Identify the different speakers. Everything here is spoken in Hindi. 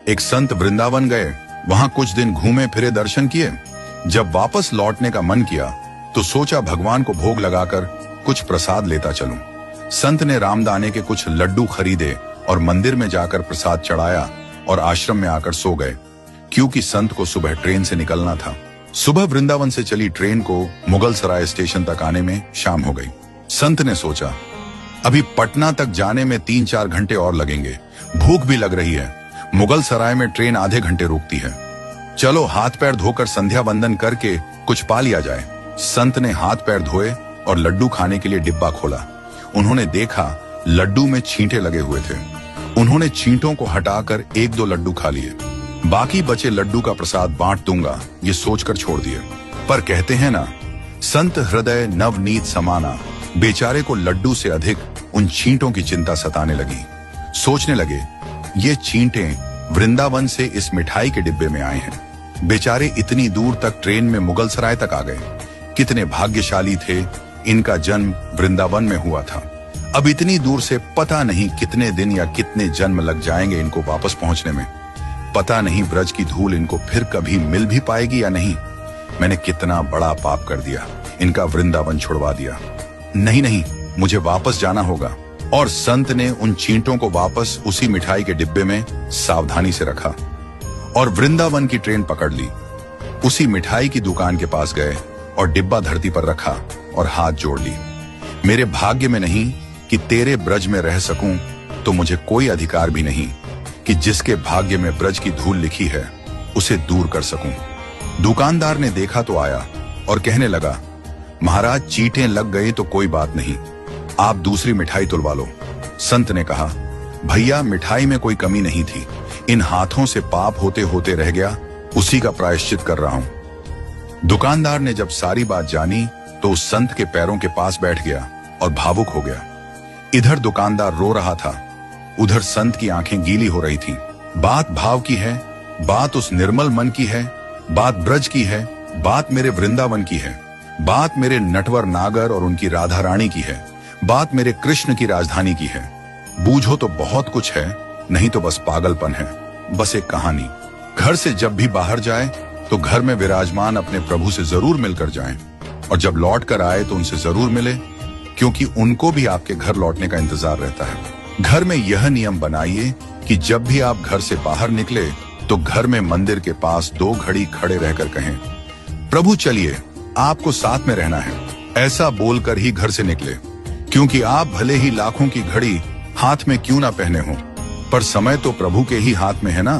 Speaker 1: एक संत वृंदावन गए, वहां कुछ दिन घूमे फिरे, दर्शन किए। जब वापस लौटने का मन किया तो सोचा भगवान को भोग लगाकर कुछ प्रसाद लेता चलूं। संत ने रामदाने के कुछ लड्डू खरीदे और मंदिर में जाकर प्रसाद चढ़ाया और आश्रम में आकर सो गए, क्योंकि संत को सुबह ट्रेन से निकलना था। सुबह वृंदावन से चली ट्रेन को मुगल सराय स्टेशन तक आने में शाम हो गई। संत ने सोचा अभी पटना तक जाने में 3-4 घंटे और लगेंगे, भूख भी लग रही है। मुगल सराय में ट्रेन आधे घंटे रुकती है, चलो हाथ पैर धोकर संध्या वंदन करके कुछ पा लिया जाए। संत ने हाथ पैर धोए और लड्डू खाने के लिए डिब्बा खोला। उन्होंने देखा लड्डू में छींटे लगे हुए थे। उन्होंने छींटों को हटाकर 1-2 लड्डू खा लिए। बाकी बचे लड्डू का प्रसाद बांट दूंगा ये सोचकर छोड़ दिए। पर कहते हैं ना, संत हृदय नवनीत समाना। बेचारे को लड्डू से अधिक उन छींटों की चिंता सताने लगी। सोचने लगे ये छींटे वृंदावन से इस मिठाई के डिब्बे में आए हैं। बेचारे इतनी दूर तक ट्रेन में मुगल सराय तक आ गए। कितने भाग्यशाली थे, इनका जन्म वृंदावन में हुआ था। अब इतनी दूर से पता नहीं कितने दिन या कितने जन्म लग जाएंगे इनको वापस पहुंचने में। पता नहीं ब्रज की धूल इनको फिर कभी मिल भी पाएगी या नहीं। मैंने कितना बड़ा पाप कर दिया, इनका वृंदावन छुड़वा दिया। नहीं, मुझे वापस जाना होगा। और संत ने उन छींटों को वापस उसी मिठाई के डिब्बे में सावधानी से रखा और वृंदावन की ट्रेन पकड़ ली। उसी मिठाई की दुकान के पास गए और डिब्बा धरती पर रखा और हाथ जोड़ ली। मेरे भाग्य में नहीं कि तेरे ब्रज में रह सकूं, तो मुझे कोई अधिकार भी नहीं कि जिसके भाग्य में ब्रज की धूल लिखी है उसे दूर कर सकूं। दुकानदार ने देखा तो आया और कहने लगा, महाराज चींटें लग गई तो कोई बात नहीं, आप दूसरी मिठाई तुलवा लो। संत ने कहा, भैया मिठाई में कोई कमी नहीं थी, इन हाथों से पाप होते होते रह गया, उसी का प्रायश्चित कर रहा हूं। दुकानदार ने जब सारी बात जानी तो उस संत के पैरों के पास बैठ गया और भावुक हो गया। इधर दुकानदार रो रहा था, उधर संत की आंखें गीली हो रही थीं। बात भाव की है, बात उस निर्मल मन की है, बात ब्रज की है, बात मेरे वृंदावन की है, बात मेरे नटवर नागर और उनकी राधा रानी की है, बात मेरे कृष्ण की राजधानी की है। बूझो तो बहुत कुछ है, नहीं तो बस पागलपन है, बस एक कहानी। घर से जब भी बाहर जाए तो घर में विराजमान अपने प्रभु से जरूर मिलकर जाएं, और जब लौट कर आए तो उनसे जरूर मिले, क्योंकि उनको भी आपके घर लौटने का इंतजार रहता है। घर में यह नियम बनाइए कि जब भी आप घर से बाहर निकले तो घर में मंदिर के पास 2 घड़ी खड़े रहकर कहें, प्रभु चलिए आपको साथ में रहना है। ऐसा बोलकर ही घर से निकले, क्योंकि आप भले ही लाखों की घड़ी हाथ में क्यों ना पहने हो, पर समय तो प्रभु के ही हाथ में है ना।